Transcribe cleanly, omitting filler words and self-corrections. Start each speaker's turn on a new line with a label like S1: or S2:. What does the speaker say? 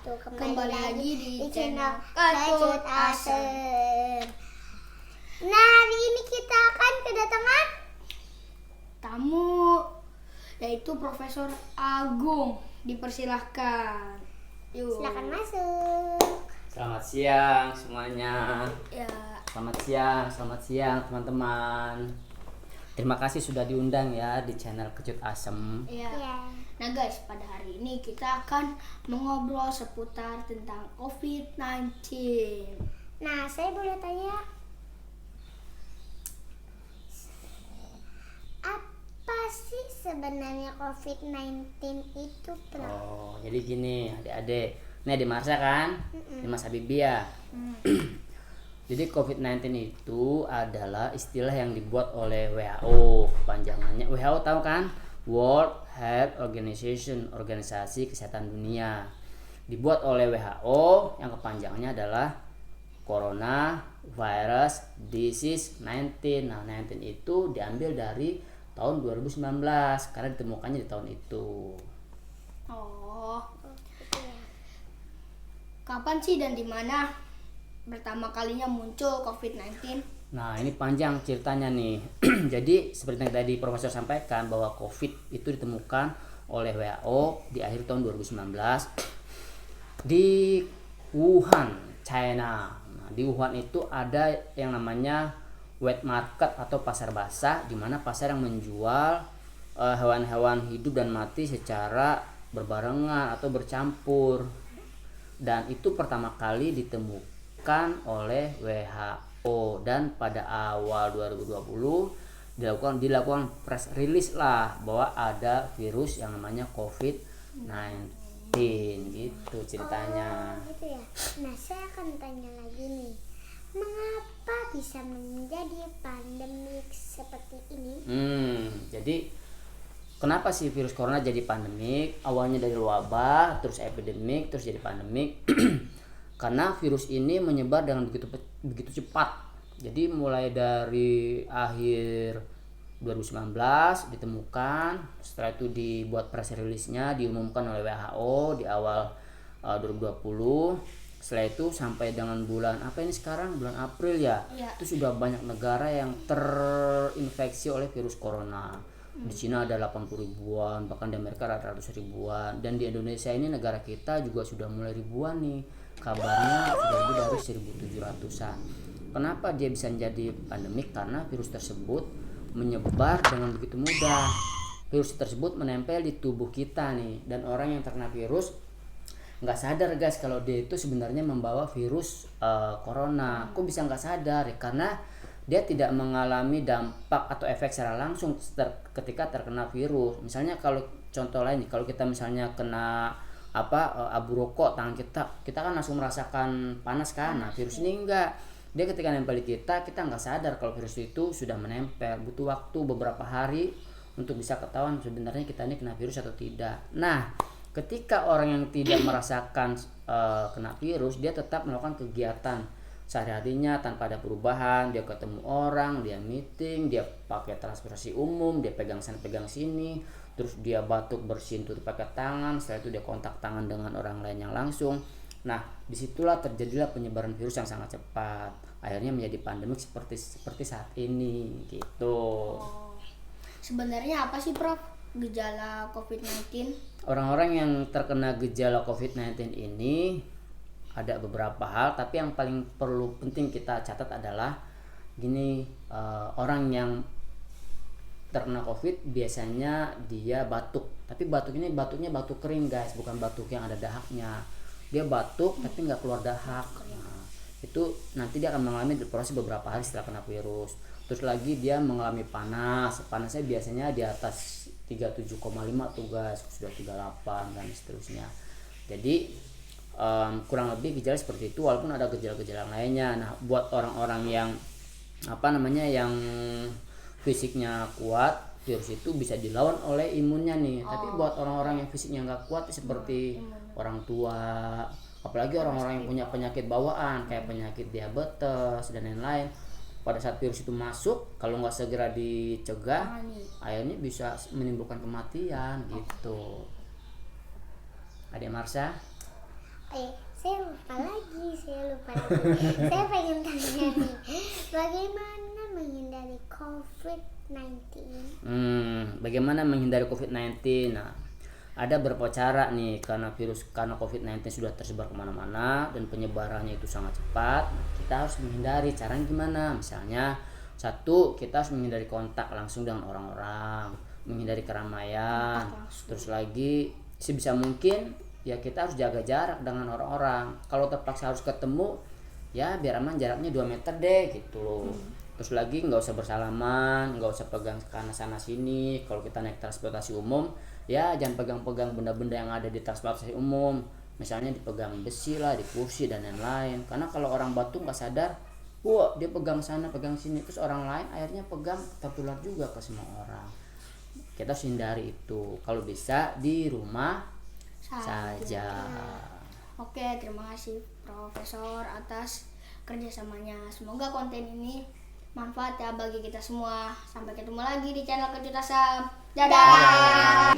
S1: wabarakatuh.
S2: Kembali lagi di channel
S1: Kecut Asem. Nah, hari ini kita akan kedatangan
S2: tamu, yaitu Profesor Agung. Dipersilahkan. Yuk.
S1: silakan masuk.
S3: Selamat siang semuanya.
S2: Ya,
S3: Selamat siang teman-teman. Terima kasih sudah diundang ya di channel Kecut Asem.
S2: ya.
S1: Ya.
S2: Nah guys, pada hari ini kita akan mengobrol seputar tentang COVID-19.
S1: Nah, saya boleh tanya, apa sih sebenarnya COVID-19 itu, Prof?
S3: Oh, jadi gini adik-adik. Ini adik Marsha kan? Ini Mas Habibie ya. Jadi COVID-19 itu adalah istilah yang dibuat oleh WHO. Kepanjangannya WHO tahu kan? World Health Organization, Organisasi Kesehatan Dunia. Dibuat oleh WHO yang kepanjangannya adalah Corona Virus Disease 19. Nah, 19 itu diambil dari tahun 2019 karena ditemukannya di tahun itu.
S2: Oh,
S1: Gitu ya.
S2: kapan sih dan di mana pertama kalinya muncul COVID-19?
S3: Nah, ini panjang ceritanya nih. Jadi seperti yang tadi Profesor sampaikan bahwa COVID itu ditemukan oleh WHO di akhir tahun 2019 di Wuhan, China. Nah, di Wuhan itu ada yang namanya wet market atau pasar basah, di mana pasar yang menjual hewan-hewan hidup dan mati secara berbarengan atau bercampur. Dan itu pertama kali ditemukan oleh WHO, dan pada awal 2020 dilakukan press release lah bahwa ada virus yang namanya COVID-19 gitu ceritanya.
S1: Oh, gitu ya. Nah, saya akan tanya lagi nih. Mengapa bisa menjadi pandemik seperti ini?
S3: Jadi kenapa sih virus corona jadi pandemik? Awalnya dari wabah, terus epidemik, terus jadi pandemik. Karena virus ini menyebar dengan begitu cepat. Jadi mulai dari akhir 2019 ditemukan, setelah itu dibuat press release-nya, diumumkan oleh WHO di awal 2020. Setelah itu sampai dengan bulan apa ini sekarang, bulan April ya, itu sudah banyak negara yang terinfeksi oleh virus corona. Di Cina ada 80 ribuan, bahkan di Amerika ada 100 ribuan, dan di Indonesia ini negara kita juga sudah mulai ribuan nih. Kabarnya sudah lebih dari 1.700-an. Kenapa dia bisa menjadi pandemik? Karena virus tersebut menyebar dengan begitu mudah. Virus tersebut menempel di tubuh kita nih, dan orang yang terkena virus nggak sadar guys kalau dia itu sebenarnya membawa virus corona. Kok bisa nggak sadar? Ya, karena dia tidak mengalami dampak atau efek secara langsung ketika terkena virus. Misalnya kalau contoh lain, kalau kita misalnya kena abu rokok tangan kita kan langsung merasakan panas kan. Nah, virus ini enggak. Dia ketika nempel di kita nggak sadar kalau virus itu sudah menempel. Butuh waktu beberapa hari untuk bisa ketahuan sebenarnya kita ini kena virus atau tidak. Nah, ketika orang yang tidak merasakan kena virus, dia tetap melakukan kegiatan sehari-harinya tanpa ada perubahan. Dia ketemu orang, dia meeting, dia pakai transportasi umum, dia pegang sana pegang sini, terus dia batuk bersin tuh pakai tangan, setelah itu dia kontak tangan dengan orang lain yang langsung. Nah, disitulah terjadilah penyebaran virus yang sangat cepat, akhirnya menjadi pandemik seperti saat ini gitu.
S2: Sebenarnya apa sih Prof gejala COVID-19?
S3: Orang-orang yang terkena gejala COVID-19 ini ada beberapa hal, tapi yang paling penting kita catat adalah gini, orang yang terkena COVID biasanya dia batuk, tapi batuknya batuk kering guys, bukan batuk yang ada dahaknya. Dia batuk tapi nggak keluar dahak. Nah, itu nanti dia akan mengalami proses beberapa hari setelah kena virus. Terus lagi dia mengalami panasnya biasanya di atas 37,5 tuh guys, sudah 38 dan seterusnya. Jadi kurang lebih gejala seperti itu, walaupun ada gejala-gejala lainnya. Nah, buat orang-orang yang yang fisiknya kuat, virus itu bisa dilawan oleh imunnya nih. Tapi buat orang-orang yang fisiknya nggak kuat seperti orang tua, apalagi orang-orang yang punya penyakit bawaan kayak penyakit diabetes dan lain-lain, pada saat virus itu masuk, kalau nggak segera dicegah, akhirnya bisa menimbulkan kematian gitu. Adik Marsha?
S1: Saya lupa lagi. Saya pengen tanya nih, bagaimana menghindari COVID-19?
S3: Bagaimana menghindari COVID-19? Nah, ada beberapa cara nih, karena COVID-19 sudah tersebar kemana-mana dan penyebarannya itu sangat cepat. Kita harus menghindari. Caranya gimana? Misalnya, satu, kita harus menghindari kontak langsung dengan orang-orang, menghindari keramaian. Terus lagi, sebisa mungkin ya kita harus jaga jarak dengan orang-orang. Kalau terpaksa harus ketemu, ya biar aman jaraknya 2 meter deh gitu loh. Terus lagi nggak usah bersalaman, nggak usah pegang sana sini. Kalau kita naik transportasi umum, ya jangan pegang-pegang benda-benda yang ada di transportasi umum. Misalnya dipegang besi lah, di kursi dan lain-lain. Karena kalau orang batu nggak sadar, wah dia pegang sana, pegang sini, terus orang lain akhirnya pegang, tertular juga ke semua orang. Kita harus hindari itu. Kalau bisa di rumah saja.
S2: Oke, terima kasih Profesor atas kerjasamanya. Semoga konten ini manfaat ya bagi kita semua. Sampai ketemu lagi di channel Kejutasam. Dadah.